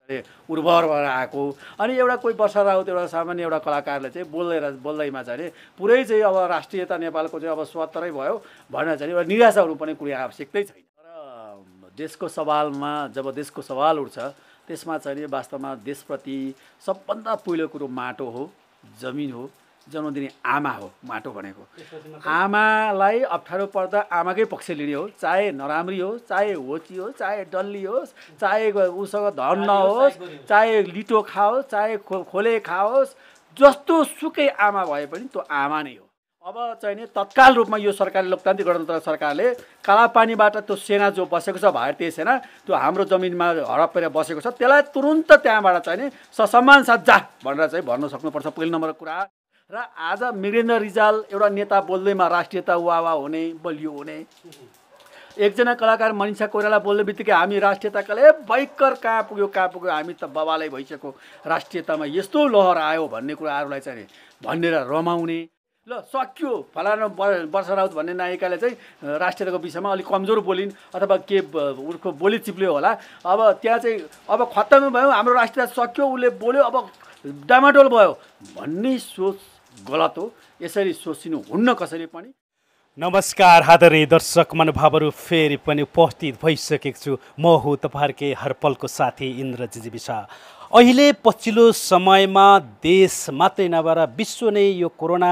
उर्वर भएर आएको। अनि एउटा कोही वर्षा राउत एउटा सामान्य एउटा कलाकारले चाहिँ बोल्दैमा चाहिँ पुरै चाहिँ अब राष्ट्रियता नेपालको चाहिँ अब स्वतन्त्रै भयो भनेर चाहिँ एउटा निराशा हुनु पनि कुनै आवश्यकतै छैन। तर देशको सवालमा जब देशको सवाल उठ्छ त्यसमा चाहिँ वास्तवमा देशप्रति सबभन्दा पहिलो कुरो माटो हो, जमिन हो, जन्म दिने आमा हो। माटो भनेको आमालाई अप्ठ्यारो पर्दा आमाकै पक्ष लिने हो, चाहे नराम्री होस्, चाहे होची होस्, चाहे डल्ली होस्, चाहे उसँग धन नहोस्, चाहे लिटो खाओस्, चाहे खोले खाओस्, जस्तो सुकै आमा भए पनि त्यो आमा नै हो। अब चाहिँ नि तत्काल रूपमा यो सरकारले लोकतान्त्रिक गणतन्त्र सरकारले कालापानीबाट त्यो सेना जो बसेको छ भारतीय सेना त्यो हाम्रो जमिनमा हडपेर बसेको छ त्यसलाई तुरुन्त त्यहाँबाट चाहिँ नि ससम्मान साथ जा भनेर चाहिँ भन्न सक्नुपर्छ पहिलो नम्बरको कुरा। र आज मृगेन्द्र रिजाल एउटा नेता बोल्दैमा राष्ट्रियता वावा हुने बलियो हुने, एकजना कलाकार मनिषा कोइराला बोल्ने बित्तिकै हामी राष्ट्रियताकाले भयङ्कर कहाँ पुग्यो हामी त बबालै भइसक्यो राष्ट्रियतामा यस्तो लहर आयो भन्ने कुराहरूलाई चाहिँ भनेर रमाउने। ल सक्यो फलाना वर्षा राउत भन्ने नायिकाले चाहिँ राष्ट्रियताको विषयमा अलिक कमजोर बोलिन् अथवा के उसको बोली चिप्ल्यो होला, अब त्यहाँ चाहिँ अब खत्तम भयो हाम्रो राष्ट्रियता सक्यो उसले बोल्यो अब डामाडोल भयो भन्ने सोच गलत हो। यसरी सोचिनु हुन्न कसैले पनि। नमस्कार आदरणीय दर्शक महानुभावहरू, फेरि पनि उपस्थित भइसकेको छु। म हो तपाईँहरूकै हरपलको साथी इन्द्र जिजिबिसा। अहिले पछिल्लो समयमा देश मात्रै नभएर विश्व नै यो कोरोना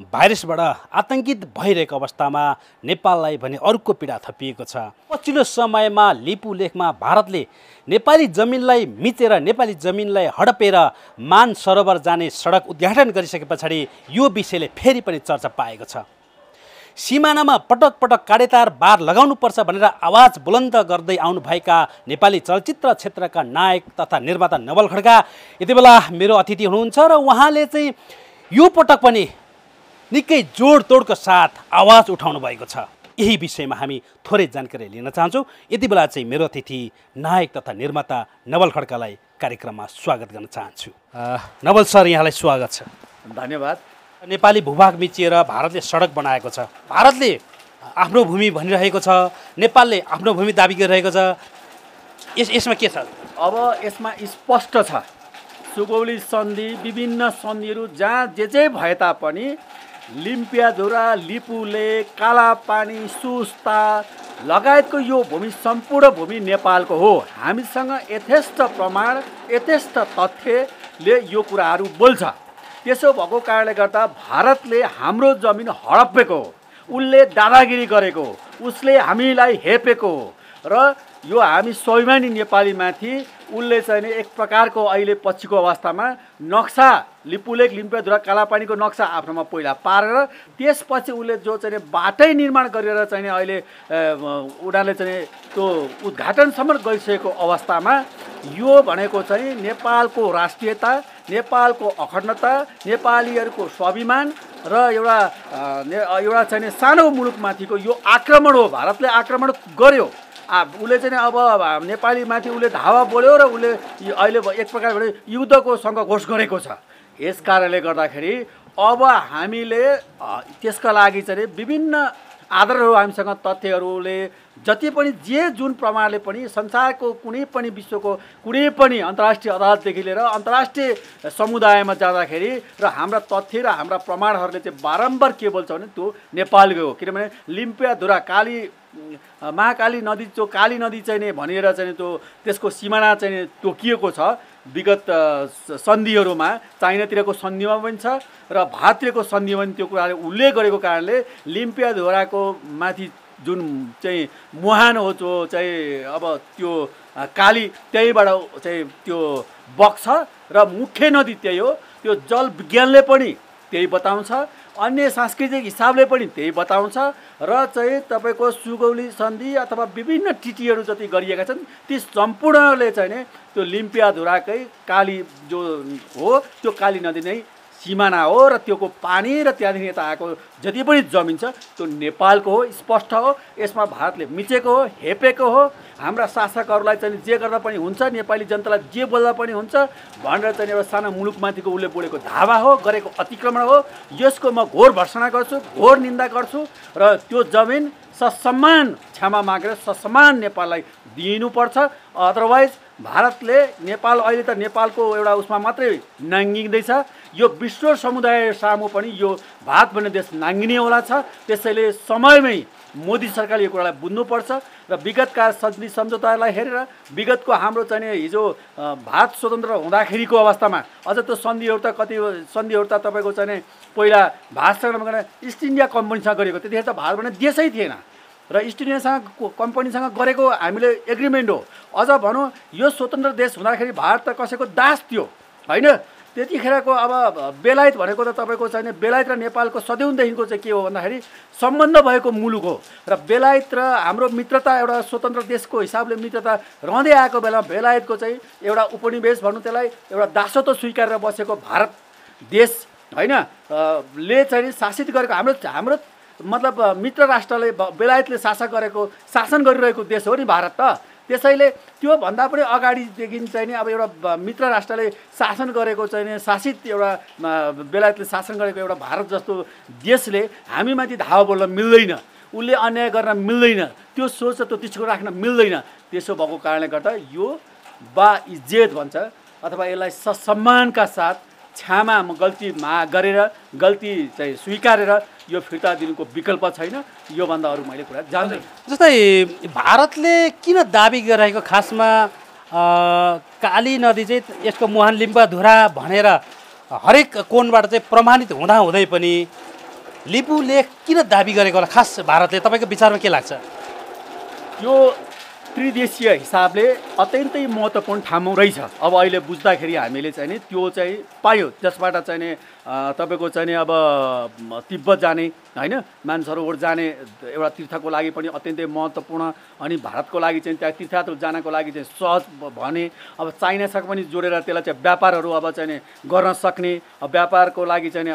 भाइरसबाट आतंकित भइरहेको अवस्थामा नेपाललाई भने अर्को पीडा थपिएको छ। पछिल्लो समयमा लिपु लेखमा भारतले नेपाली जमिनलाई मिचेर नेपाली जमिनलाई हडपेर मान सरोवर जाने सडक उद्घाटन गरिसके पछाडि यो विषयले फेरि पनि चर्चा पाएको छ। सीमानामा पटक पटक काँडेतार बार लगाउनुपर्छ भनेर आवाज बुलन्द गर्दै आउनुभएका नेपाली चलचित्र क्षेत्रका नायक तथा निर्माता नवल खड्का यति बेला मेरो अतिथि हुनुहुन्छ र उहाँले चाहिँ यो पटक पनि निकै जोडतोडको साथ आवाज उठाउनु भएको छ। यही विषयमा हामी थोरै जानकारी लिन चाहन्छौँ। यति बेला चाहिँ मेरो अतिथि नायक तथा निर्माता नवल खड्कालाई कार्यक्रममा स्वागत गर्न चाहन्छु। नवल सर, यहाँलाई स्वागत छ। धन्यवाद। नेपाली भूभाग मिचिएर भारतले सडक बनाएको छ, भारतले आफ्नो भूमि भनिरहेको छ, नेपालले आफ्नो भूमि दाबी गरिरहेको छ। यसमा के छ? अब यसमा स्पष्ट छ सुगौली सन्धि विभिन्न सन्धिहरू जहाँ जे भए तापनि लिम्पियाधुरा, लिपुले, कालापानी, सुस्ता लगायतको यो भूमि सम्पूर्ण भूमि नेपालको हो। हामीसँग यथेष्ट प्रमाण यथेष्ट तथ्यले यो कुराहरू बोल्छ। त्यसो भएको कारणले गर्दा भारतले हाम्रो जमिन हडपेको हो, उसले दादागिरी गरेको, उसले हामीलाई हेपेको र यो हामी स्वाभिमानी नेपालीमाथि उसले चाहिँ एक प्रकारको अहिले पछिको अवस्थामा नक्सा लिपुलेक लिम्पियाधुरा कालापानीको नक्सा आफ्नोमा पहिला पारेर त्यसपछि उसले जो चाहिँ बाटै निर्माण गरेर चाहिँ अहिले उनीहरूले चाहिँ त्यो उद्घाटनसम्म गइसकेको अवस्थामा यो भनेको चाहिँ नेपालको राष्ट्रियता, नेपालको अखण्डता, नेपालीहरूको स्वाभिमान र एउटा चाहिँ सानो मुलुकमाथिको यो आक्रमण हो। भारतले आक्रमण गर्यो, उसले चाहिँ अब नेपालीमाथि उसले धावा बोल्यो र उसले अहिले एक प्रकारबाट युद्धको सङ्घर्ष गरेको छ। यस कारणले गर्दाखेरि अब हामीले त्यसका लागि चाहिँ विभिन्न आधारहरू हामीसँग तथ्यहरूले जति पनि जुन प्रमाणले पनि संसारको कुनै पनि विश्वको कुनै पनि अन्तर्राष्ट्रिय अदालतदेखि लिएर अन्तर्राष्ट्रिय समुदायमा जाँदाखेरि र हाम्रा तथ्य र हाम्रा प्रमाणहरूले चाहिँ बारम्बार के बोल्छ भने त्यो नेपालको हो। किनभने लिम्पियाधुरा महाकाली नदी जो काली नदी चाहिँ भनेर चाहिँ त्यो त्यसको सिमाना चाहिँ तोकिएको छ विगत सन्धिहरूमा, चाइनातिरको सन्धिमा पनि छ र भारततिरको सन्धिमा पनि त्यो कुराले उल्लेख गरेको कारणले लिम्पियाधुराको माथि जुन चाहिँ मुहान हो जो चाहिँ अब त्यो काली त्यहीबाट चाहिँ त्यो बग्छ र मुख्य नदी त्यही हो। त्यो जल विज्ञानले पनि त्यही बताउँछ, अन्य सांस्कृतिक हिसाबले पनि त्यही बताउँछ र चाहिँ तपाईँको सुगौली सन्धि अथवा विभिन्न ट्रिटीहरू जति गरिएका छन् ती सम्पूर्णले चाहिँ नि त्यो लिम्पियाधुराकै काली जो हो त्यो काली नदी नै सिमाना हो र त्योको पानी र त्यहाँदेखि यता आएको जति पनि जमिन छ त्यो नेपालको हो, स्पष्ट हो। यसमा भारतले मिचेको हो, हेपेको हो। हाम्रा शासकहरूलाई चाहिँ जे गर्दा पनि हुन्छ, नेपाली जनतालाई जे बोल्दा पनि हुन्छ भनेर चाहिँ एउटा सानो मुलुकमाथिको उसले बोलेको धावा हो, गरेको अतिक्रमण हो। यसको म घोर भर्त्सना गर्छु, घोर निन्दा गर्छु र त्यो जमिन ससम्मान क्षमा मागेर ससम्मान नेपाललाई दिनुपर्छ। अदरवाइज भारतले नेपाल अहिले त नेपालको एउटा उसमा मात्रै नाङ्गिँदैछ, यो विश्व समुदाय सामु पनि यो भारत भन्ने देश नाङ्गिने होला छ। त्यसैले समयमै मोदी सरकारले यो कुरालाई बुझ्नुपर्छ र विगतका सन्धि सम्झौतालाई हेरेर विगतको हाम्रो चाहिँ हिजो भारत स्वतन्त्र हुँदाखेरिको अवस्थामा अझ त्यो सन्धिहरू त कति सन्धिहरू त तपाईँको चाहिँ पहिला भारतसँग इस्ट इन्डिया कम्पनीसँग गरेको, त्यतिखेर त भारत भन्ने देशै थिएन र इस्ट इन्डियासँग कम्पनीसँग गरेको हामीले एग्रिमेन्ट हो। अझ भनौँ यो स्वतन्त्र देश हुँदाखेरि भारत त कसैको दास थियो होइन। त्यतिखेरको अब बेलायत भनेको त तपाईँको चाहिँ बेलायत र नेपालको सदैवदेखिको चाहिँ के हो भन्दाखेरि सम्बन्ध भएको मुलुक हो र बेलायत र हाम्रो मित्रता एउटा स्वतन्त्र देशको हिसाबले मित्रता रहँदै आएको बेलामा बेलायतको चाहिँ एउटा उपनिवेश भनौँ त्यसलाई एउटा दासत्व स्वीकारेर बसेको भारत देश होइन ले चाहिँ शासित गरेको हाम्रो मतलब मित्र राष्ट्रले बेलायतले शासन गरिरहेको देश हो नि भारत त। त्यसैले त्योभन्दा पनि अगाडिदेखि चाहिँ नि अब एउटा मित्र राष्ट्रले शासन गरेको चाहिँ नि शासित एउटा बेलायतले शासन गरेको एउटा भारत जस्तो देशले हामीमाथि धावा बोल्न मिल्दैन, उसले अन्याय गर्न मिल्दैन, त्यो सोच त्यो दृष्टिकोण राख्न मिल्दैन। त्यसो भएको कारणले गर्दा यो बाइज्जत भन्छ अथवा यसलाई ससम्मानका साथ क्षमा गल्ती गरेर गल्ती चाहिँ स्वीकारेर यो फिर्ता दिनुको विकल्प छैन। योभन्दा अरू मैले कुरा जान्दैन। जस्तै भारतले किन दाबी गरिरहेको खासमा काली नदी चाहिँ यसको मुहान लिम्बा धुरा भनेर हरेक कोणबाट चाहिँ प्रमाणित हुँदाहुँदै पनि लिपु लेक किन दाबी गरेको होला खास भारतले, तपाईँको विचारमा के लाग्छ? यो त्रिदेशीय हिसाबले अत्यन्तै महत्त्वपूर्ण ठाउँमा रहेछ। अब अहिले बुझ्दाखेरि हामीले चाहिँ नि त्यो चाहिँ पायो, त्यसबाट चाहिँ नि तपाईँको चाहिँ नि अब तिब्बत जाने होइन मानसरोवर जाने एउटा तीर्थको लागि पनि अत्यन्तै महत्त्वपूर्ण, अनि भारतको लागि चाहिँ त्यहाँ तीर्थयात्रा जानको लागि चाहिँ सहज भने अब चाइनासँग पनि जोडेर त्यसलाई चाहिँ व्यापारहरू अब चाहिँ नि गर्न सक्ने, व्यापारको लागि चाहिँ नि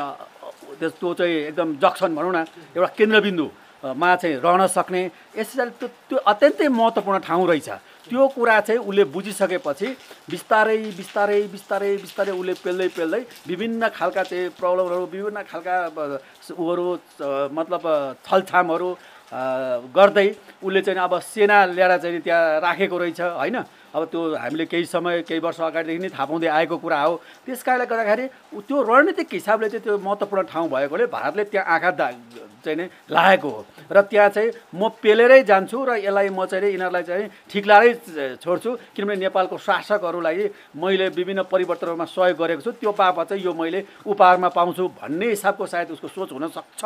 त्यो चाहिँ एकदम जक्सन भनौँ न एउटा केन्द्रबिन्दु मा चाहिँ रहन सक्ने यसरी त्यो अत्यन्तै महत्त्वपूर्ण ठाउँ रहेछ। त्यो कुरा चाहिँ उसले बुझिसकेपछि बिस्तारै बिस्तारै बिस्तारै बिस्तारै उसले पेल्दै विभिन्न खालका चाहिँ प्रब्लमहरू विभिन्न खालका उहरू मतलब छलछामहरू गर्दै उसले चाहिँ अब सेना ल्याएर चाहिँ त्यहाँ राखेको रहेछ होइन। अब त्यो हामीले केही वर्ष अगाडिदेखि नै थाहा पाउँदै आएको कुरा हो। त्यस कारणले गर्दाखेरि त्यो रणनीतिक हिसाबले चाहिँ त्यो महत्त्वपूर्ण ठाउँ भएकोले भारतले त्यहाँ आँखा चाहिँ नै लागेको हो र त्यहाँ चाहिँ म पेलेरै जान्छु र यसलाई म चाहिँ यिनीहरूलाई चाहिँ ठिक लाएरै छोड्छु, किनभने नेपालको शासकहरूलाई मैले विभिन्न परिवर्तनहरूमा सहयोग गरेको छु, त्यो बापत चाहिँ यो मैले उपहारमा पाउँछु भन्ने हिसाबको सायद उसको सोच हुनसक्छ।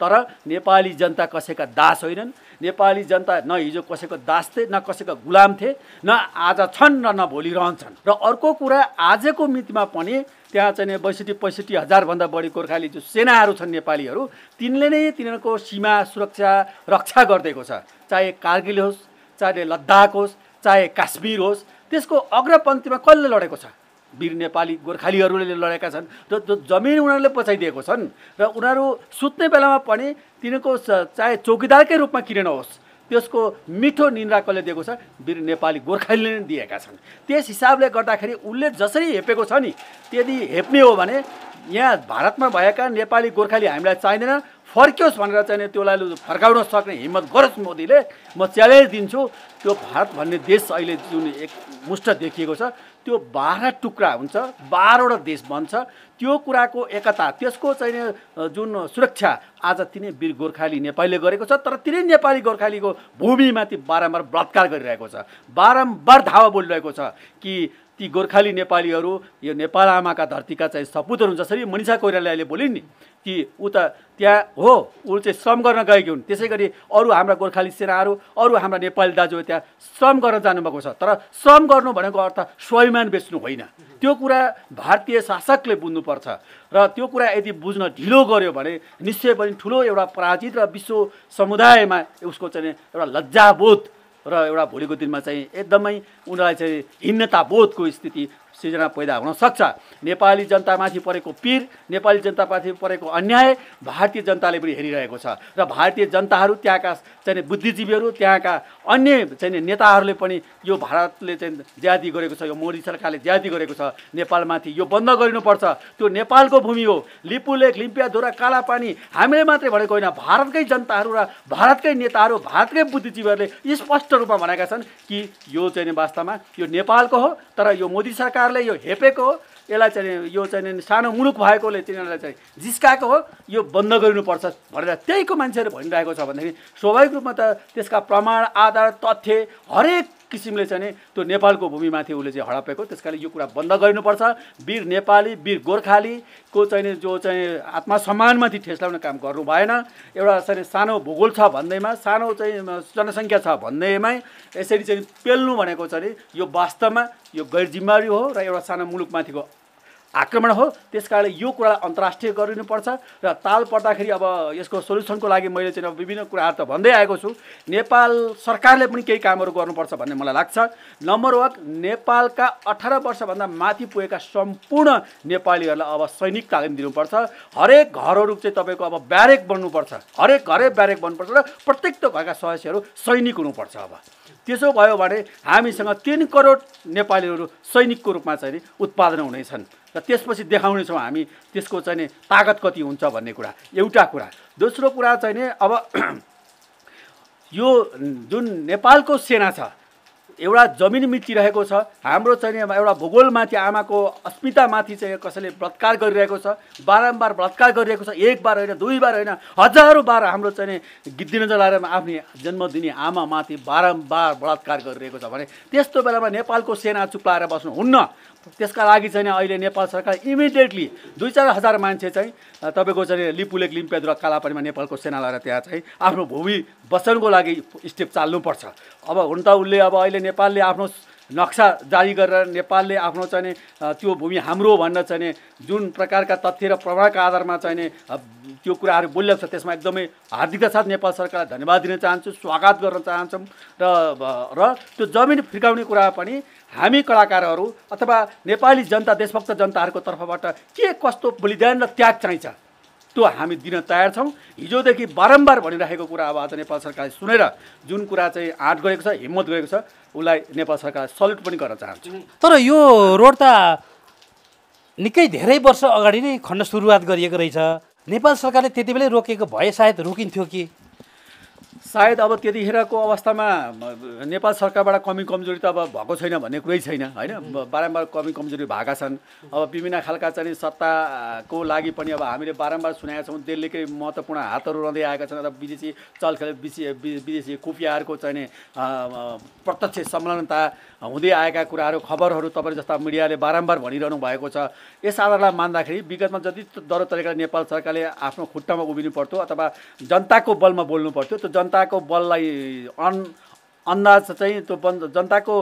तर नेपाली जनता कसैका दास होइनन्, नेपाली जनता न हिजो कसैको दास थिए न कसैको गुलाम थिए, न आज छन् र न भोलि रहन्छन्। र अर्को कुरा आजको मितिमा पनि त्यहाँ चाहिँ 62-65 हजारभन्दा बढी गोर्खाली जो सेनाहरू छन् नेपालीहरू, तिनले नै तिनीहरूको सीमा सुरक्षा रक्षा गरिदिएको छ। चाहे कारगिल होस्, चाहे लद्दाख होस्, चाहे काश्मीर होस्, त्यसको अग्रपन्थीमा कसले लडेको छ? वीर नेपाली गोर्खालीहरूले लडेका छन्। र त्यो जमिन उनीहरूले पचाइदिएको छन् र उनीहरू सुत्ने बेलामा पनि तिनीहरूको चाहे चौकीदारकै रूपमा किन नहोस् त्यसको मिठो निन्द्रा कसले दिएको छ? वीर नेपाली गोर्खालीले नै दिएका छन्। त्यस हिसाबले गर्दाखेरि उसले जसरी हेपेको छ नि त्यदि हेप्ने हो भने यहाँ भारतमा भएका नेपाली गोर्खाली हामीलाई चाहिँदैन, फर्कियोस् भनेर चाहिँ त्यसलाई फर्काउन सक्ने हिम्मत गरोस् मोदीले। म च्यालेन्ज दिन्छु त्यो भारत भन्ने देश अहिले जुन एक मुष्ट देखिएको छ त्यो 12 टुक्रा हुन्छ, 12वटा देश बन्छ। त्यो कुराको एकता त्यसको चाहिँ जुन सुरक्षा आज तिनै वीर गोर्खाली नेपालीले गरेको छ। तर तिनै नेपाली गोर्खालीको भूमिमाथि बारम्बार बलात्कार गरिरहेको छ, बारम्बार धावा बोलिरहेको छ कि ती गोर्खाली नेपालीहरू यो नेपाल आमाका धरतीका चाहिँ सपुतहरू हुन्। जसरी मनिषा कोइरालाले बोलिन् नि कि ऊ त त्यहाँ हो ऊ चाहिँ श्रम गर्न गएकी हुन्, त्यसै गरी अरू हाम्रा गोर्खाली सेनाहरू अरू हाम्रा नेपाली दाजुहरू त्यहाँ श्रम गर्न जानुभएको छ। तर श्रम गर्नु भनेको अर्थ स्वाभिमान बेच्नु होइन। त्यो कुरा भारतीय शासकले बुझ्नुपर्छ र त्यो कुरा यदि बुझ्न ढिलो गर्यो भने निश्चय पनि ठुलो एउटा पराजित र विश्व समुदायमा उसको चाहिँ एउटा लज्जाबोध र एउटा भोलिको दिनमा चाहिँ एकदमै उनीहरूलाई चाहिँ हिन्नताबोधको स्थिति सिर्जना पैदा हुन सक्छ। नेपाली जनतामाथि परेको पीर, नेपाली जनतामाथि परेको अन्याय भारतीय जनताले पनि हेरिरहेको छ र भारतीय जनताहरू, त्यहाँका चाहिँ बुद्धिजीवीहरू, त्यहाँका अन्य चाहिँ नेताहरूले पनि यो भारतले चाहिँ ज्यादी गरेको छ, यो मोदी सरकारले ज्यादी गरेको छ नेपालमाथि, यो बन्द गरिनुपर्छ। त्यो नेपालको भूमि हो। लिपुलेक, लिम्पियाधुरा, कालापानी हामीले मात्रै भनेको होइन, भारतकै जनताहरू र भारतकै नेताहरू, भारतकै बुद्धिजीवीहरूले स्पष्ट रूपमा भनेका छन् कि यो चाहिँ वास्तवमा यो नेपालको हो, तर यो मोदी सरकारले यो हेपेको हो, यसलाई चाहिँ यो चाहिँ सानो मुलुक भएकोले तिनीहरूलाई चाहिँ जिस्काएको हो, यो बन्द गरिनुपर्छ भनेर त्यहीको मान्छेहरू भनिरहेको छ भनेदेखि स्वाभाविक रूपमा त त्यसका प्रमाण, आधार, तथ्य हरेक किसिमले चाहिँ त्यो नेपालको भूमिमाथि उसले चाहिँ हडपेको। त्यसकारण यो कुरा बन्द गरिनुपर्छ। वीर नेपाली, वीर गोर्खालीको चाहिँ जो चाहिँ आत्मसम्मानमाथि ठेस लगाउने काम गर्नु भएन। एउटा चाहिँ सानो भूगोल छ भन्दैमा, सानो चाहिँ जनसङ्ख्या छ भन्दैमै यसरी चाहिँ पेल्नु भनेको चाहिँ यो वास्तवमा यो गैर जिम्मेवारी हो र एउटा सानो मुलुकमाथिको आक्रमण हो। त्यसकारणले यो कुरालाई अन्तर्राष्ट्रिय गरिनुपर्छ र ताल पर्दाखेरि अब यसको सोल्युसनको लागि मैले चाहिँ विभिन्न कुराहरू त भन्दै आएको छु। नेपाल सरकारले पनि केही कामहरू गर्नुपर्छ भन्ने मलाई लाग्छ। नम्बर 1, नेपालका 18 वर्षभन्दा माथि पुगेका सम्पूर्ण नेपालीहरूलाई अब सैनिक तालिम दिनुपर्छ। हरेक घरहरू चाहिँ तपाईँको अब ब्यारेक बन्नुपर्छ, हरेक घरै ब्यारेक बन्नुपर्छ र प्रत्येक घरका सदस्यहरू सैनिक हुनुपर्छ। अब त्यसो भयो भने हामीसँग 3 करोड नेपालीहरू सैनिकको रूपमा चाहिँ उत्पादन हुनेछन् र त्यसपछि देखाउनेछौँ हामी त्यसको चाहिँ ताकत कति हुन्छ भन्ने कुरा एउटा कुरा। दोस्रो कुरा चाहिँ नि अब यो जुन नेपालको सेना छ, एउटा जमिन मिचिरहेको छ, हाम्रो चाहिँ एउटा भूगोलमाथि, आमाको अस्मितामाथि चाहिँ कसैले बलात्कार गरिरहेको छ, बारम्बार बलात्कार गरिरहेको छ। 1 बार होइन, 2 बार होइन, हजारौँ बार हाम्रो चाहिँ गिद्दी नजलाएर आफ्नी जन्मदिनी आमामाथि बारम्बार बलात्कार गरिरहेको छ भने त्यस्तो बेलामा नेपालको सेना चुप्लाएर बस्नुहुन्न। त्यसका लागि चाहिँ अहिले नेपाल सरकार इमिडिएटली 2-4 हजार मान्छे चाहिँ तपाईँको चाहिँ लिपुलेक, लिम्पियाधुरा, कालापानीमा नेपालको सेना लगाएर त्यहाँ चाहिँ आफ्नो भूमि बचाउनको लागि स्टेप चाल्नुपर्छ। अब हुन त उसले अब अहिले नेपालले आफ्नो नक्सा जारी गरेर नेपालले आफ्नो चाहिँ त्यो भूमि हाम्रो भन्न चाहिँ जुन प्रकारका तथ्य र प्रमाणका आधारमा चाहिँ त्यो कुराहरू बोलिरहेको छ, त्यसमा एकदमै हार्दिकता साथ नेपाल सरकारलाई धन्यवाद दिन चाहन्छु, स्वागत गर्न चाहन्छौँ। र त्यो जमिन फिर्काउने कुरा पनि हामी कलाकारहरू अथवा नेपाली जनता, देशभक्त जनताहरूको तर्फबाट के कस्तो बलिदान र त्याग चाहिन्छ त्यो हामी दिन तयार छौँ। हिजोदेखि बारम्बार भनिरहेको कुरा अब आज नेपाल सरकारले सुनेर जुन कुरा चाहिँ आँट गरेको छ, हिम्मत गरेको छ, उसलाई नेपाल सरकार सल्युट पनि गर्न चाहन्छु। तर यो रोड त निकै धेरै वर्ष अगाडि नै खन्न सुरुवात गरिएको रहेछ। नेपाल सरकारले त्यति बेलै रोकेको भए सायद रोकिन्थ्यो कि? सायद अब त्यतिखेरको अवस्थामा नेपाल सरकारबाट कमी कमजोरी त अब भएको छैन भन्ने कुरै छैन होइन। बारम्बार कमी कमजोरी भएका छन्। अब विभिन्न खालका चाहिँ सत्ताको लागि पनि अब हामीले बारम्बार सुनेका छौँ दिल्लीकै महत्त्वपूर्ण हातहरू रहँदै आएका छन् र विदेशी चलखेल, विदेशी खुफियाहरूको चाहिँ प्रत्यक्ष संलग्नता हुँदै आएका कुराहरू, खबरहरू तपाईँ जस्ता मिडियाले बारम्बार भनिरहनु भएको छ। यस आधारलाई मान्दाखेरि विगतमा जति दरो तरिकाले नेपाल सरकारले आफ्नो खुट्टामा उभिनु पर्थ्यो अथवा जनताको बलमा बोल्नु पर्थ्यो, त्यो जनताको बललाई अन्दाज चाहिँ त्यो जनताको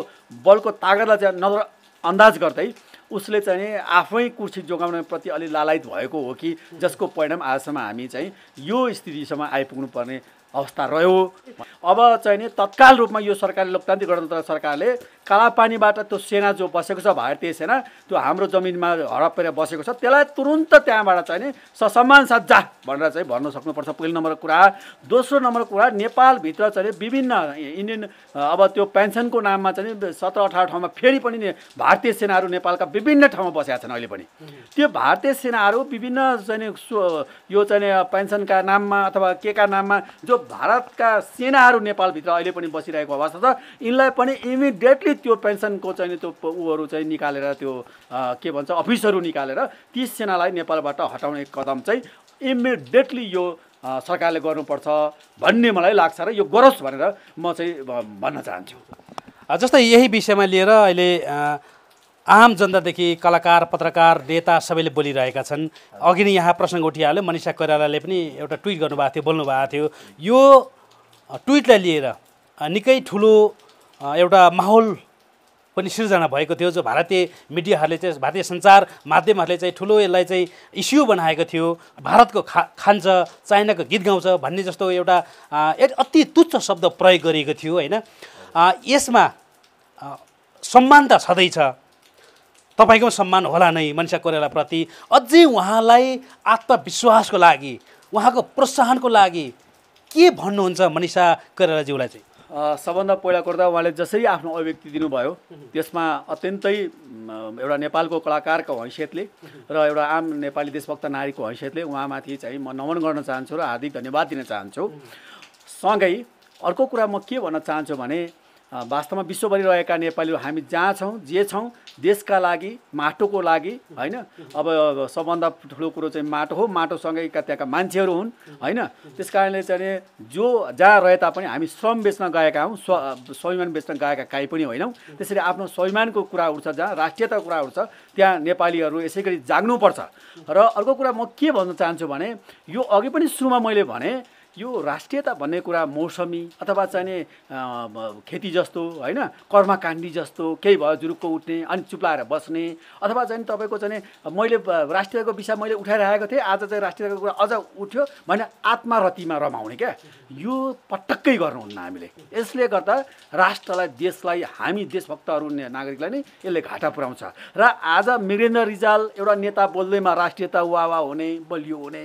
बलको तागतलाई चाहिँ नजरअन्दाज गर्दै उसले चाहिँ आफै कुर्सी जोगाउने प्रति अलि लालायित भएको हो कि जसको परिणाम आजसम्म हामी चाहिँ यो स्थितिसम्म आइपुग्नु पर्ने अवस्था रह्यो। अब चाहिँ नि तत्काल रूपमा यो सरकारले, लोकतान्त्रिक गणतन्त्र सरकारले कालापानीबाट त्यो सेना जो बसेको छ, भारतीय सेना, त्यो हाम्रो जमिनमा हडपेर बसेको छ, त्यसलाई तुरुन्त त्यहाँबाट चाहिँ नि ससम्मान साथ जा भनेर चाहिँ भन्न सक्नुपर्छ, पहिलो नम्बर कुरा। दोस्रो नम्बर कुरा, नेपालभित्र चाहिँ विभिन्न इन्डियन अब त्यो पेन्सनको नाममा चाहिँ 17-18 ठाउँमा फेरि पनि भारतीय सेनाहरू नेपालका विभिन्न ठाउँमा बसेका छन्। अहिले पनि त्यो भारतीय सेनाहरू विभिन्न चाहिँ यो चाहिँ पेन्सनका नाममा अथवा केका नाममा जो भारतका सेनाहरू नेपालभित्र अहिले पनि बसिरहेको अवस्था छ, यिनलाई पनि इमिडिएटली त्यो पेन्सनको चाहिँ त्यो उहरू चाहिँ निकालेर त्यो के भन्छ अफिसहरू निकालेर ती सेनालाई नेपालबाट हटाउने कदम चाहिँ इमिडिएटली यो सरकारले गर्नुपर्छ भन्ने मलाई लाग्छ र यो गरोस् भनेर म चाहिँ भन्न चाहन्छु। जस्तै यही विषयमा लिएर अहिले आम जनतादेखि कलाकार, पत्रकार, नेता सबैले बोलिरहेका छन्। अघि नै यहाँ प्रसङ्ग उठिहाल्यो, मनिषा कोइरालाले पनि एउटा ट्विट गर्नुभएको थियो, बोल्नुभएको थियो। यो ट्विटलाई लिएर निकै ठुलो एउटा माहौल पनि सिर्जना भएको थियो, जो भारतीय मिडियाहरूले चाहिँ, भारतीय सञ्चार माध्यमहरूले चाहिँ ठुलो यसलाई चाहिँ इस्यु बनाएको थियो। भारतको खान्छ, चाइनाको गीत गाउँछ भन्ने जस्तो एउटा अति तुच्छ शब्द प्रयोग गरिएको थियो होइन। यसमा सम्मान त छँदैछ, तपाईँको सम्मान होला नै मनिषा कोइरालाप्रति। अझै उहाँलाई आत्मविश्वासको लागि, उहाँको प्रोत्साहनको लागि के भन्नुहुन्छ मनिषा कोइरालाज्यूलाई चाहिँ? सबभन्दा पहिला गर्दा उहाँले जसरी आफ्नो अभिव्यक्ति दिनुभयो त्यसमा अत्यन्तै एउटा नेपालको कलाकारको हैसियतले र एउटा आम नेपाली देशभक्त नारीको हैसियतले उहाँमाथि चाहिँ म नमन गर्न चाहन्छु र हार्दिक धन्यवाद दिन चाहन्छु। सँगै अर्को कुरा म के भन्न चाहन्छु भने वास्तवमा विश्वभरि रहेका नेपालीहरू हामी जहाँ छौँ जे छौँ देशका लागि, माटोको लागि, होइन। अब सबभन्दा ठुलो कुरो चाहिँ माटो हो, माटोसँगै त्यहाँका मान्छेहरू हुन्, होइन। त्यस कारणले चाहिँ जो जहाँ रहे तापनि हामी श्रम बेच्न गएका हौँ, स्वाभिमान बेच्न गएका काहीँ पनि होइनौँ। त्यसरी आफ्नो स्वाभिमानको कुरा उठ्छ, जहाँ राष्ट्रियताको कुरा उठ्छ त्यहाँ नेपालीहरू यसै गरी जाग्नुपर्छ। र अर्को कुरा म के भन्न चाहन्छु भने यो अघि पनि सुरुमा मैले भने यो राष्ट्रियता भन्ने कुरा मौसमी अथवा चाहिँ खेती जस्तो, होइन, कर्मकाण्डी जस्तो केही भयो जुरुक्क उठ्ने अनि चुप्लाएर बस्ने अथवा चाहिँ तपाईँको चाहिँ मैले राष्ट्रियताको विषय मैले उठाइरहेको थिएँ, आज चाहिँ राष्ट्रियताको कुरा अझ उठ्यो भने आत्मरतिमा रमाउने क्या, यो पटक्कै गर्नुहुन्न हामीले। यसले गर्दा राष्ट्रलाई, देशलाई, हामी देशभक्तहरू नागरिकलाई नै यसले घाटा पुर्याउँछ। र आज मृगेन्द्र रिजाल एउटा नेता बोल्दैमा राष्ट्रियता वावा हुने, बलियो हुने,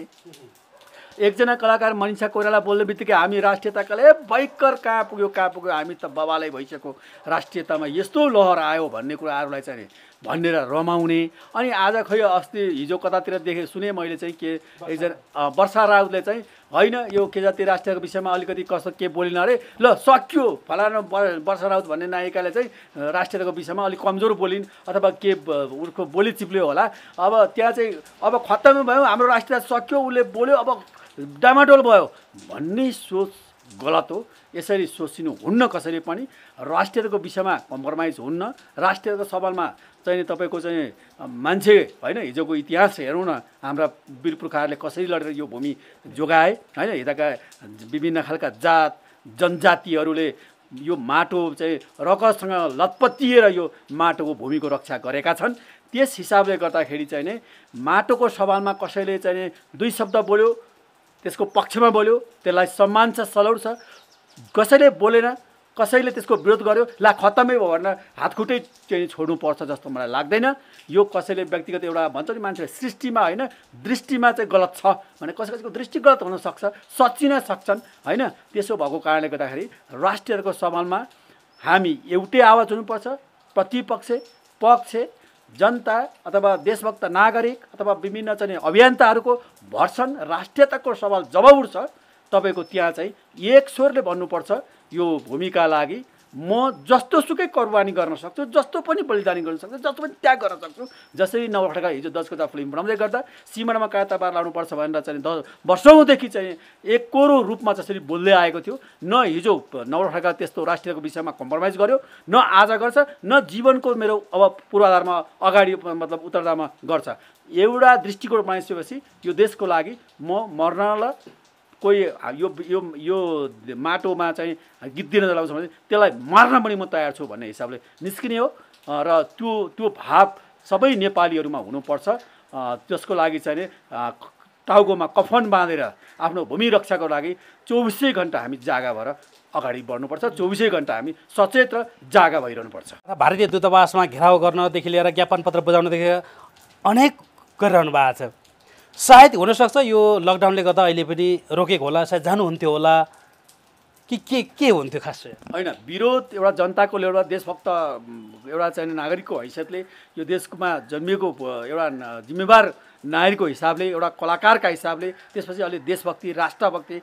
एकजना कलाकार मनिषा कोइराला बोल्ने बित्तिकै हामी राष्ट्रियताका लागि भयङ्कर कहाँ पुग्यो हामी त बबालै भइसक्यो, राष्ट्रियतामा यस्तो लहर आयो भन्ने कुराहरूलाई चाहिँ भनेर रमाउने। अनि आज खै अस्ति हिजो कतातिर देखेँ सुने मैले चाहिँ के एकजना वर्षा राउतले चाहिँ होइन यो के जाति राष्ट्रियताको विषयमा अलिकति कस्तो के बोलिन अरे, ल सक्यो फलाना वर्षा राउत भन्ने नायिकाले चाहिँ राष्ट्रियताको विषयमा अलिक कमजोर बोलिन् अथवा के उसको बोली चिप्ल्यो होला। अब त्यहाँ चाहिँ अब खत्तम भयो हाम्रो राष्ट्रियता सक्यो, उसले बोल्यो अब डामाडोल भयो भन्ने सोच गलत हो। यसरी सोचिनु हुन्न कसैले पनि। राष्ट्रियताको विषयमा कम्प्रोमाइज हुन्न। राष्ट्रियताको सवालमा चाहिँ तपाईँको चाहिँ मान्छे, होइन, हिजोको इतिहास हेरौँ न, हाम्रा वीर पुर्खाहरूले कसरी लडेर यो भूमि जोगाए, होइन। यताका विभिन्न खालका जात जनजातिहरूले यो माटो चाहिँ रगतसँग लतपतिएर यो माटोको भूमिको रक्षा गरेका छन्। त्यस हिसाबले गर्दाखेरि चाहिँ नै माटोको सवालमा कसैले चाहिँ दुई शब्द बोल्यो, त्यसको पक्षमा बोल्यो, त्यसलाई सम्मान छ, सलौट छ। कसैले बोलेन, कसैले त्यसको विरोध गर्यो, ला खत्तमै भयो भनेर हातखुट्टै चाहिँ छोड्नुपर्छ जस्तो मलाई लाग्दैन। यो कसैले व्यक्तिगत एउटा भन्छ नि मान्छेले सृष्टिमा, होइन, दृष्टिमा चाहिँ गलत छ भने कसैको दृष्टि गलत हुनसक्छ, सच्चिन सक्छन्, होइन। त्यसो भएको कारणले गर्दाखेरि राष्ट्रियताको सवालमा हामी एउटै आवाज हुनुपर्छ। प्रतिपक्ष, पक्ष, जनता अथवा देशभक्त नागरिक अथवा विभिन्न चाहिँ अभियन्ताहरूको भर्सन राष्ट्रियताको सवाल जब उठ्छ तपाईँको त्यहाँ चाहिँ एक स्वरले भन्नुपर्छ यो भूमिका लागि म जस्तोसुकै कुर्बानी गर्न सक्छु, जस्तो पनि बलिदानी गर्न सक्छु, जस्तो पनि त्याग गर्न सक्छु। जसरी नवलखडका हिजो 10 गते फिल्म बनाउँदै गर्दा सीमानामा कायता पार लाउनुपर्छ भनेर चाहिँ 10 वर्षौँदेखि चाहिँ एककोरो रूपमा जसरी बोल्दै आएको थियो, न हिजो नवलखडका त्यस्तो राष्ट्रियताको विषयमा कम्प्रोमाइज गर्यो, न आज गर्छ, न जीवनको मेरो अब पूर्वाधारमा अगाडि मतलब उत्तराधारमा गर्छ। एउटा दृष्टिकोण बनाइसकेपछि यो देशको लागि म मर्नलाई कोही यो यो यो माटोमा चाहिँ गीत दिन जलाउँछ भने त्यसलाई मार्न पनि म तयार छु भन्ने हिसाबले निस्किने हो। र त्यो भाव सबै नेपालीहरूमा हुनुपर्छ। त्यसको लागि चाहिँ टाउकोमा कफन बाँधेर आफ्नो भूमि रक्षाको लागि 24 घण्टा हामी जागा भएर अगाडि बढ्नुपर्छ। 24 घण्टा हामी सचेत र जागा भइरहनुपर्छ। भारतीय दूतावासमा घेराउ गर्नदेखि लिएर ज्ञापन पत्र बुझाउनदेखि अनेक गरिरहनु भएको छ। सायद हुनसक्छ यो लकडाउनले गर्दा अहिले पनि रोकेको होला, सायद जानुहुन्थ्यो होला कि के हुन्थ्यो खास चाहिँ? होइन, विरोध एउटा जनताको एउटा देशभक्त एउटा चाहिँ नागरिकको हैसियतले यो देशमा जन्मिएको एउटा जिम्मेवार नागरिकको हिसाबले, एउटा कलाकारका हिसाबले, त्यसपछि अहिले देशभक्ति, राष्ट्रभक्ति,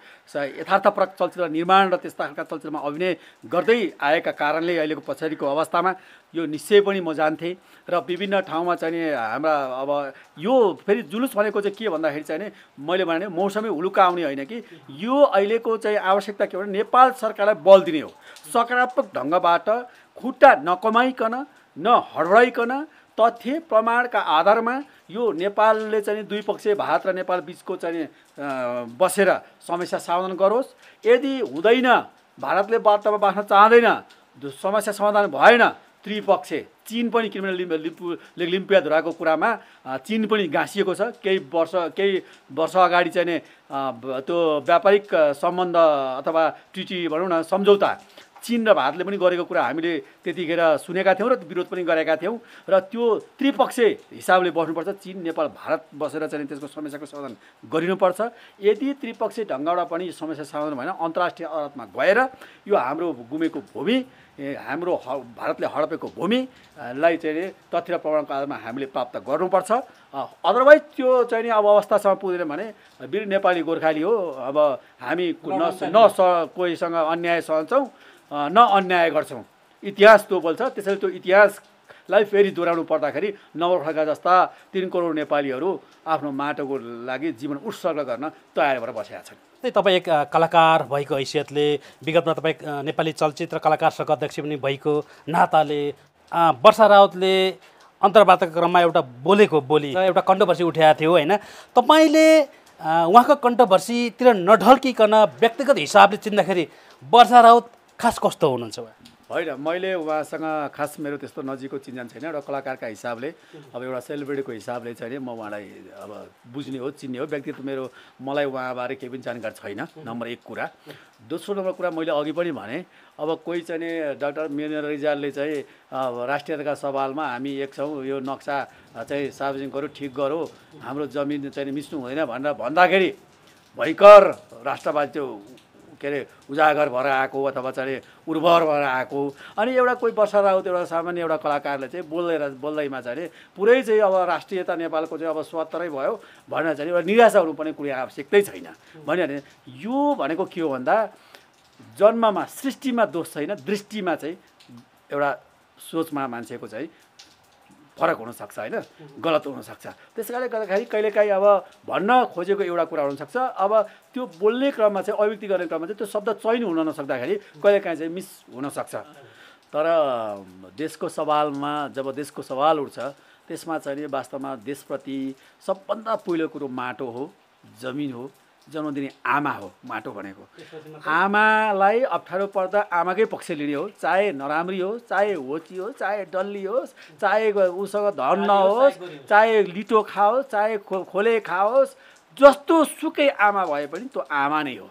यथार्थपरक चलचित्र निर्माण र त्यस्ता खालका चलचित्रमा अभिनय गर्दै आएका कारणले अहिलेको पछाडिको अवस्थामा यो निश्चय पनि म जान्थेँ। र विभिन्न ठाउँमा चाहिँ हाम्रा अब यो फेरि जुलुस भनेको चाहिँ के भन्दाखेरि चाहिँ मैले भने मौसमी हुलुका आउने होइन कि यो अहिलेको चाहिँ आवश्यकता के भने नेपाल सरकारलाई बल दिने हो। सकारात्मक ढङ्गबाट खुट्टा नकमाइकन, नहडाइकन, तथ्य प्रमाणका आधारमा यो नेपालले चाहिँ द्विपक्षीय भारत र नेपाल बिचको चाहिँ बसेर समस्या समाधान गरोस्। यदि हुँदैन, भारतले वार्तामा बाँच्न चाहँदैन, समस्या समाधान भएन, त्रिपक्षीय चीन पनि क्रिमिनल लिम्पियाधुराको कुरामा चीन पनि गाँसिएको छ। केही वर्ष अगाडि चाहिँ त्यो व्यापारिक सम्बन्ध अथवा ट्रिटी भनौँ न सम्झौता चीन र भारतले पनि गरेको कुरा हामीले त्यतिखेर सुनेका थियौँ र विरोध पनि गरेका थियौँ र त्यो त्रिपक्षीय हिसाबले बस्नुपर्छ। चीन नेपाल भारत बसेर चाहिँ त्यसको समस्याको समाधान गरिनुपर्छ। यदि त्रिपक्षीय ढङ्गबाट पनि समस्या समाधान भएन अन्तर्राष्ट्रिय अदालतमा गएर यो हाम्रो गुमेको भूमि हाम्रो भारतले हडपेको भूमिलाई चाहिँ तथ्य र प्रमाणको आधारमा हामीले प्राप्त गर्नुपर्छ। अदरवाइज त्यो चाहिँ नि अब अवस्थासम्म पुग्दैन भने वीर नेपाली गोर्खाली हो, अब हामी कोहीसँग अन्याय सहन्छौँ न अन्याय गर्छौँ, इतिहास त्यो बोल्छ। त्यसैले त्यो इतिहासलाई फेरि दोहोऱ्याउनु पर्दाखेरि नवलखड्का जस्ता 3 करोड नेपालीहरू आफ्नो माटोको लागि जीवन उत्सर्ग गर्न तयार भएर बसेका छन्। तपाईँ एक कलाकार भएको हैसियतले, विगतमा तपाईँ नेपाली चलचित्र कलाकार सङ्घ अध्यक्ष पनि भएको नाताले वर्षा राउतले अन्तर्वार्ताको क्रममा एउटा बोलेको बोली एउटा कन्ट्रोभर्सी उठाएको थियो होइन, तपाईँले उहाँको कन्ट्रोभर्सीतिर नढल्किकन व्यक्तिगत हिसाबले चिन्दाखेरि वर्षा राउत खास कस्तो हुनुहुन्छ उहाँ? होइन, मैले उहाँसँग खास मेरो त्यस्तो नजिकको चिन्जान छैन। एउटा कलाकारका हिसाबले, अब एउटा सेलिब्रिटीको हिसाबले चाहिँ म उहाँलाई अब बुझ्ने हो, चिन्ने हो। व्यक्तित्व मेरो मलाई उहाँबारे केही पनि जानकारी छैन, नम्बर 1 कुरा। दोस्रो नम्बर कुरा मैले अघि पनि भने, अब कोही चाहिँ डाक्टर मेजर रिजालले चाहिँ राष्ट्रियताका सवालमा हामी एक छौँ, यो नक्सा चाहिँ सार्वजनिक गरौँ, ठिक गरौँ, हाम्रो जमिन चाहिँ मिच्नु हुँदैन भनेर भन्दाखेरि भयङ्कर राष्ट्रवादी त्यो के अरे उजागर भएर आएको अथवा चाहिँ उर्वर भएर आएको। अनि एउटा कोही वर्षा राउत एउटा सामान्य एउटा कलाकारले चाहिँ बोल्दैमा चाहिँ पुरै चाहिँ अब राष्ट्रियता नेपालको चाहिँ अब स्वतन्त्रै भयो भनेर चाहिँ एउटा निराशा हुनुपर्ने कुनै आवश्यकतै छैन। भने यो भनेको के हो भन्दा जन्ममा सृष्टिमा दोष छैन, दृष्टिमा चाहिँ एउटा सोचमा मान्छेको चाहिँ फरक हुनसक्छ होइन, गलत हुनसक्छ। त्यस कारणले गर्दाखेरि कहिलेकाहीँ अब भन्न खोजेको एउटा कुरा हुनसक्छ, अब त्यो बोल्ने क्रममा चाहिँ अभिव्यक्ति गर्ने क्रममा चाहिँ त्यो शब्द चयन हुन नसक्दाखेरि कहिलेकाहीँ चाहिँ मिस हुनसक्छ। तर देशको सवालमा जब देशको सवाल उठ्छ त्यसमा चाहिँ वास्तवमा देशप्रति सबभन्दा पहिलो कुरो माटो हो, जमिन हो, जन्म दिने आमा हो। माटो भनेको आमालाई अप्ठ्यारो पर्दा आमाकै पक्ष लिने हो, चाहे नराम्री होस्, चाहे होची होस्, चाहे डल्ली होस्, चाहे उसँग धन नहोस्, चाहे लिटो खाओस्, चाहे खोले खाओस्, जस्तो सुकै आमा भए पनि त्यो आमा नै हो,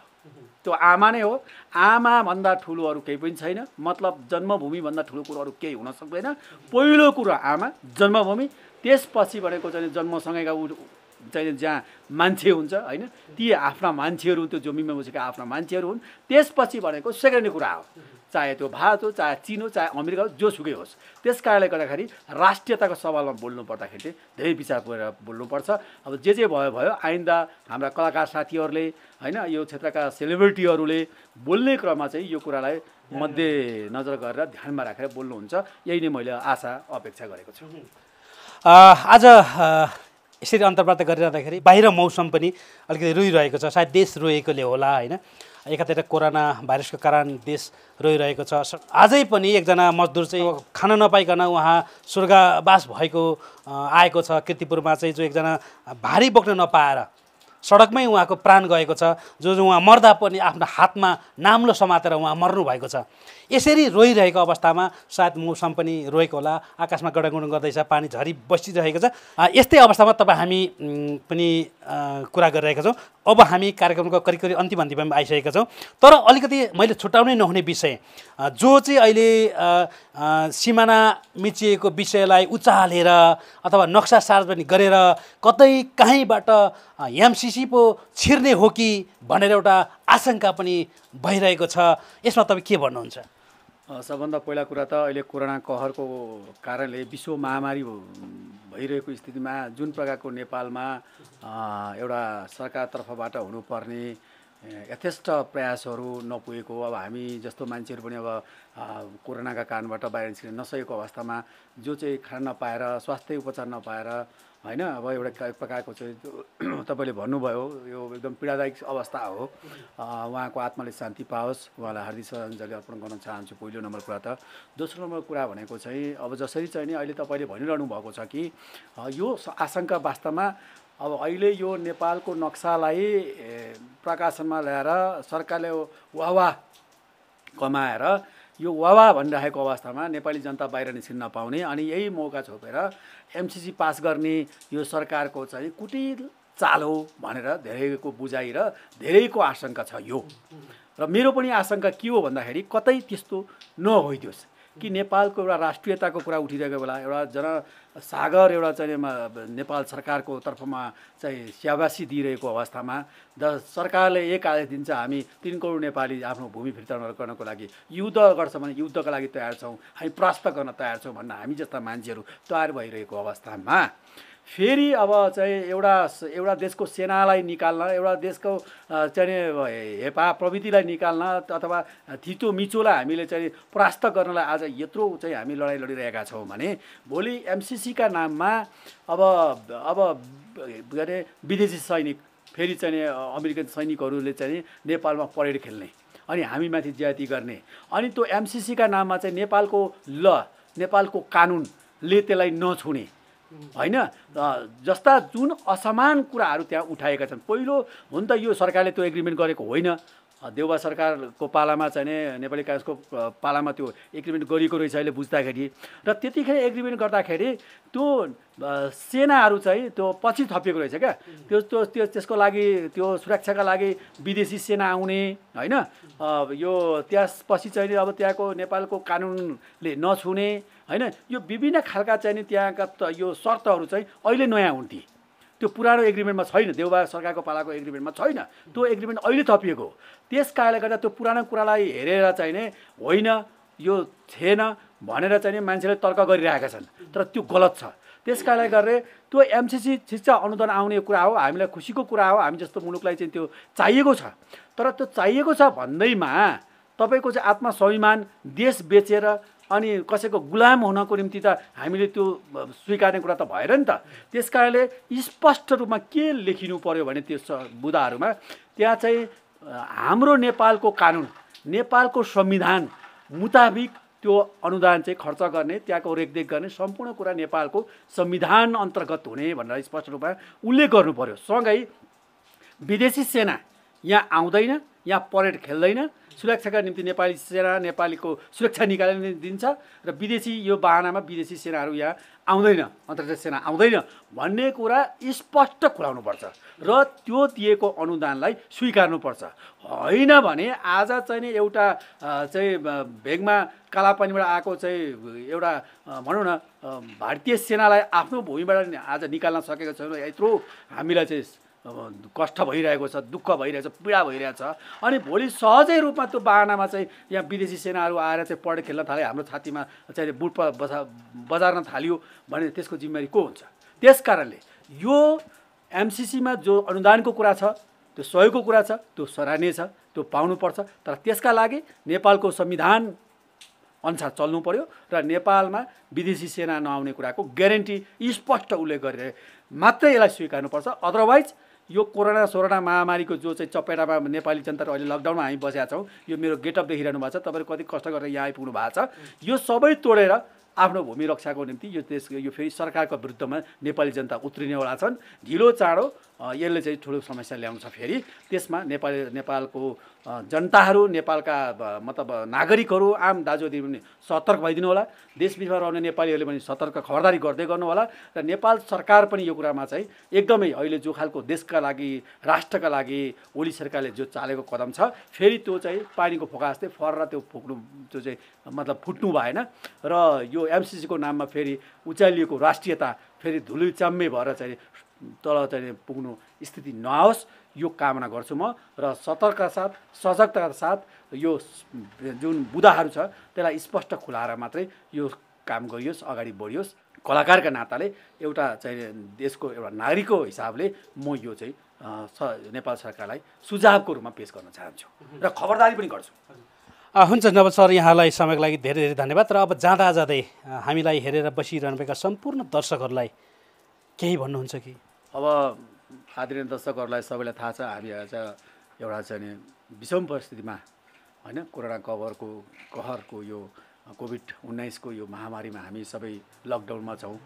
त्यो आमा नै हो। आमाभन्दा ठुलो अरू केही पनि छैन। मतलब जन्मभूमिभन्दा ठुलो कुरो अरू केही हुन सक्दैन। पहिलो कुरो आमा, जन्मभूमि, त्यसपछि भनेको चाहिँ जन्मसँगैका चाहिँ जहाँ मान्छे हुन्छ होइन, ती आफ्ना मान्छेहरू, त्यो जमिनमा बसेका आफ्ना मान्छेहरू हुन्। त्यसपछि भनेको सेकेन्डरी कुरा हो, चाहे त्यो भारत हो, चाहे चीन हो, चाहे अमेरिका हो, जोसुकै होस्। त्यस कारणले गर्दाखेरि राष्ट्रियताको सवालमा बोल्नु पर्दाखेरि चाहिँ धेरै विचार गरेर बोल्नुपर्छ। अब जे भयो भयो, आइन्दा हाम्रा कलाकार साथीहरूले होइन, यो क्षेत्रका सेलिब्रिटीहरूले बोल्ने क्रममा चाहिँ यो कुरालाई मध्यनजर गरेर ध्यानमा राखेर बोल्नुहुन्छ, यही नै मैले आशा अपेक्षा गरेको छु। आज यसरी अन्तर्वार्ता गरिरहँदाखेरि बाहिर मौसम पनि अलिकति रोइरहेको छ, सायद देश रोएकोले होला होइन। एकातिर कोरोना भाइरसको कारण देश रोइरहेको छ। आजै पनि एकजना मजदुर चाहिँ खान नपाइकन उहाँ स्वर्गवास भएको आएको छ कीर्तिपुरमा चाहिँ, जो एकजना भारी बोक्न नपाएर सडकमै उहाँको प्राण गएको छ, जो उहाँ मर्दा पनि आफ्नो हातमा नाम्लो समातेर उहाँ मर्नु भएको छ। यसरी रोइरहेको अवस्थामा सायद मौसम पनि रोएको होला, आकाशमा गडगुड गर्दैछ, पानी झरी बसिरहेको छ। यस्तै अवस्थामा तपाईँ हामी पनि कुरा गरिरहेका छौँ। अब हामी कार्यक्रमको करिब करिब अन्तिममा आइसकेका छौँ। तर अलिकति मैले छुट्याउनै नहुने विषय जो चाहिँ अहिले सिमाना मिचिएको विषयलाई उचालेर अथवा नक्सा सार्वजनिक गरेर कतै कहीँबाट एमसिसी पो छिर्ने हो कि भनेर एउटा आशंका पनि भइरहेको छ। यसमा तपाईँ के भन्नुहुन्छ? सबभन्दा पहिला कुरा त अहिले कोरोना कहरको कारणले विश्व महामारी भइरहेको स्थितिमा जुन प्रकारको नेपालमा एउटा सरकार तर्फबाट हुनुपर्ने यथेष्ट प्रयासहरू नपुगेको, अब हामी जस्तो मान्छेहरू पनि अब कोरोनाका कारणबाट बाहिर निस्किन नसकेको अवस्थामा जो चाहिँ खान नपाएर, स्वास्थ्य उपचार नपाएर होइन, अब एउटा एक प्रकारको चाहिँ तपाईँले भन्नुभयो यो एकदम पीडादायक अवस्था हो। उहाँको आत्माले शान्ति पाओस्, उहाँलाई हार्दिक श्रद्धाञ्जली अर्पण गर्न चाहन्छु, पहिलो नम्बर कुरा त। दोस्रो नम्बर कुरा भनेको चाहिँ अब जसरी चाहिँ नि अहिले तपाईँले भनिरहनु भएको छ कि यो आशंका वास्तवमा अब अहिले यो नेपालको नक्सालाई प्रकाशनमा ल्याएर सरकारले वाह कमाएर यो वाह भनिरहेको अवस्थामा नेपाली जनता बाहिर निस्किन नपाउने अनि यही मौका छोपेर एमसिसी पास गर्ने यो सरकारको चाहिँ कुटिल चाल हो भनेर धेरैको बुझाइ र धेरैको आशंका छ यो। र मेरो पनि आशंका के हो भन्दाखेरि कतै त्यस्तो नहोइदियोस् कि नेपालको एउटा राष्ट्रियताको कुरा उठिरहेको बेला एउटा जनसागर एउटा चाहिँ नेपाल सरकारको तर्फमा चाहिँ स्याबासी दिइरहेको अवस्थामा सरकारले एक आदेश दिन्छ हामी 3 करोड नेपाली आफ्नो भूमि फिर्ता गर्नको लागि युद्ध गर्छ भने युद्धको लागि तयार छौँ, हामी परास्त गर्न तयार छौँ भन्न हामी जस्ता मान्छेहरू तयार भइरहेको अवस्थामा फेरि अब चाहिँ एउटा देशको सेनालाई निकाल्न, एउटा देशको चाहिँ हेपा प्रवृत्तिलाई निकाल्न अथवा थिचो मिचोलाई हामीले चाहिँ परास्त गर्नलाई आज यत्रो चाहिँ हामी लडाइँ लडिरहेका छौँ भने भोलि एमसिसीका नाममा अब के अरे विदेशी सैनिक फेरि चाहिँ अमेरिकन सैनिकहरूले चाहिँ नेपालमा परेड खेल्ने अनि हामीमाथि ज्यादती गर्ने अनि त्यो एमसिसीका नाममा चाहिँ नेपालको कानुनले त्यसलाई नछुने होइन जस्ता जुन असमान कुराहरू त्यहाँ उठाएका छन्। पहिलो हुन त यो सरकारले त्यो एग्रिमेन्ट गरेको होइन, देउबा सरकारको पालामा चाहिँ नेपाली काङ्ग्रेसको पालामा त्यो एग्रिमेन्ट गरिएको रहेछ अहिले बुझ्दाखेरि र त्यतिखेर एग्रिमेन्ट गर्दाखेरि त्यो सेनाहरू चाहिँ त्यो पछि थपिएको रहेछ क्या त्यसको लागि त्यो सुरक्षाका लागि विदेशी सेना आउने होइन यो त्यसपछि चाहिँ अब त्यहाँको नेपालको कानुनले नछुने होइन यो विभिन्न खालका चाहिँ त्यहाँका यो शर्तहरू चाहिँ अहिले नयाँ हुन्थे, त्यो पुरानो एग्रिमेन्टमा छैन, देउबा सरकारको पालाको एग्रिमेन्टमा छैन, त्यो एग्रिमेन्ट अहिले थपिएको हो। त्यस कारणले गर्दा त्यो पुरानो कुरालाई हेरेर चाहिँ होइन यो थिएन भनेर चाहिँ मान्छेले तर्क गरिरहेका छन्, तर त्यो गलत छ। त्यस कारणले गर्दा त्यो एमसिसी शिक्षा अनुदान आउने कुरा हो, हामीलाई खुसीको कुरा हो, हामी जस्तो मुलुकलाई चाहिँ त्यो चाहिएको छ। तर त्यो चाहिएको छ भन्दैमा तपाईँको चाहिँ आत्मस्वाभिमान देश बेचेर अनि कसैको गुलाम हुनको निम्ति त हामीले त्यो स्वीकार्ने कुरा त भएन नि त। त्यस कारणले स्पष्ट रूपमा के लेखिनु पर्यो भने त्यो बुदाहरूमा त्यहाँ चाहिँ हाम्रो नेपालको कानुन नेपालको संविधान मुताबिक त्यो अनुदान चाहिँ खर्च गर्ने, त्यहाँको रेखदेख गर्ने सम्पूर्ण कुरा नेपालको संविधान अन्तर्गत हुने भनेर स्पष्ट रूपमा उल्लेख गर्नु पर्यो। सँगै विदेशी सेना यहाँ आउँदैन, यहाँ परेड खेल्दैन, सुरक्षाका निम्ति नेपाली सेना नेपालीको सुरक्षा निकाल्न दिन्छ र विदेशी यो बहानामा विदेशी सेनाहरू यहाँ आउँदैन, अन्तर्राष्ट्रिय सेना आउँदैन भन्ने कुरा स्पष्ट खुलाउनुपर्छ र त्यो दिएको अनुदानलाई स्वीकार्नुपर्छ। होइन भने आज चाहिँ नि एउटा चाहिँ भेगमा कालापानीबाट आएको चाहिँ एउटा भनौँ न भारतीय सेनालाई आफ्नो भूमिबाट आज निकाल्न सकेको छैन, यत्रो हामीलाई चाहिँ कष्ट भइरहेको छ, दुःख भइरहेछ, पीडा भइरहेछ अनि भोलि सहजै रूपमा त्यो बाहनामा चाहिँ यहाँ विदेशी सेनाहरू आएर चाहिँ परेड खेल्न थाले, हाम्रो छातीमा चाहिँ बुट बजार्न थाल्यो भने त्यसको जिम्मेवारी को हुन्छ? त्यस कारणले यो एमसिसीमा जो अनुदानको कुरा छ, त्यो सहयोगको कुरा छ, त्यो सराहनीय छ, त्यो पाउनुपर्छ। तर त्यसका लागि नेपालको संविधान अनुसार चल्नु पर्यो र नेपालमा विदेशी सेना नआउने कुराको ग्यारेन्टी स्पष्ट उल्लेख गरेर मात्रै यसलाई स्वीकार्नुपर्छ। अदरवाइज यो कोरोना महामारीको जो चाहिँ चपेटामा नेपाली जनताहरू अहिले लकडाउनमा हामी बसेका छौँ, यो मेरो गेटअप देखिरहनु भएको छ, तपाईँहरू कति कष्ट गरेर यहाँ आइपुग्नु भएको छ, यो सबै तोडेर आफ्नो भूमि रक्षाको निम्ति यो देश यो फेरि सरकारको विरुद्धमा नेपाली जनता उत्रिनेवाला छन्। ढिलो चाँडो यसले चाहिँ ठुलो समस्या ल्याउँछ। फेरि त्यसमा नेपालको जनताहरू, नेपालका मतलब नागरिकहरू, आम दाजुदिदी पनि सतर्क भइदिनु होला, देशविदेशमा रहने नेपालीहरूले पनि सतर्क खबरदारी गर्दै गर्नु होला र नेपाल सरकार पनि यो कुरामा चाहिँ एकदमै अहिले जो खालको देशका लागि राष्ट्रका लागि ओली सरकारले जो चालेको कदम छ फेरि त्यो चाहिँ पानीको फोका जस्तै फरेर त्यो फुक्नु त्यो चाहिँ मतलब फुट्नु भएन र यो एमसिसीको नाममा फेरि उचालिएको राष्ट्रियता फेरि धुलिचाम्मे भएर चाहिँ तल चाहिँ पुग्नु स्थिति नआओस् यो कामना गर्छु म र सतर्कता साथ सजगताका साथ यो जुन बुदाहरू छ त्यसलाई स्पष्ट खुलाएर मात्रै यो काम गरियोस्, अगाडि बढियोस्। कलाकारका नाताले एउटा चाहिँ देशको एउटा नागरिकको हिसाबले म यो चाहिँ नेपाल सरकारलाई सुझावको रूपमा पेश गर्न चाहन्छु र खबरदारी पनि गर्छु। हुन्छ नवल सर, यहाँलाई समयको लागि धेरै धेरै धन्यवाद। र अब जाँदा जाँदै हामीलाई हेरेर बसिरहनुभएका सम्पूर्ण दर्शकहरूलाई केही भन्नुहुन्छ कि? अब आदरणीय दर्शकहरूलाई सबैलाई थाहा छ हामी आज एउटा चाहिँ विषम परिस्थितिमा होइन कोरोना कहरको यो कोभिड-19 को यो महामारीमा हामी सबै लकडाउनमा छौँ।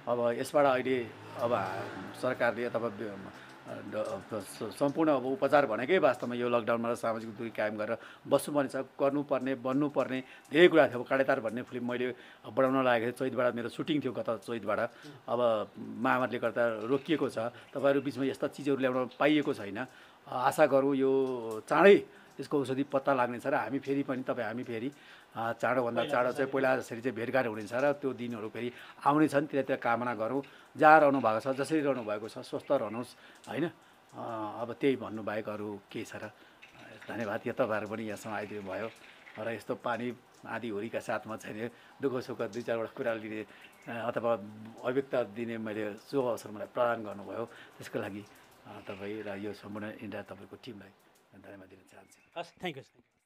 अब यसबाट अहिले अब सरकारले अथवा सम्पूर्ण अब उपचार भनेकै वास्तवमा यो लकडाउनमा सामाजिक दूरी कायम गरेर बस्नुपर्ने छ, गर्नुपर्ने बन्नुपर्ने धेरै कुरा थियो। अब काँडेतार भन्ने फिल्म मैले बनाउन लागेको थिएँ, चैतबाट मेरो सुटिङ थियो गत चैतबाट। अब महामारीले गर्दा रोकिएको छ, तपाईँहरू बिचमा यस्ता चिजहरू ल्याउन पाइएको छैन। आशा गरौँ यो चाँडै यसको औषधि पत्ता लाग्नेछ र हामी फेरि चाँडोभन्दा चाँडो चाहिँ पहिला जसरी चाहिँ भेटघाट हुनेछ र त्यो दिनहरू फेरि आउनेछन् त्यतातिर कामना गरौँ। जहाँ रहनु भएको छ जसरी रहनु भएको छ स्वस्थ रहनुहोस् होइन। अब त्यही भन्नुबाहेक अरू के छ र। धन्यवाद। यो तपाईँहरू पनि यहाँसम्म आइदिनु भयो र यस्तो पानी आदि हुरीका साथमा चाहिँ दुःख सुख दुई चारवटा कुरा लिने अथवा अभिव्यक्त दिने मैले शुभ अवसर मलाई प्रदान गर्नुभयो। त्यसको लागि तपाईँ र यो सम्पूर्ण इन्डिया तपाईँको टिमलाई धन्यवाद दिन चाहन्छु। हस्, थ्याङ्क यू।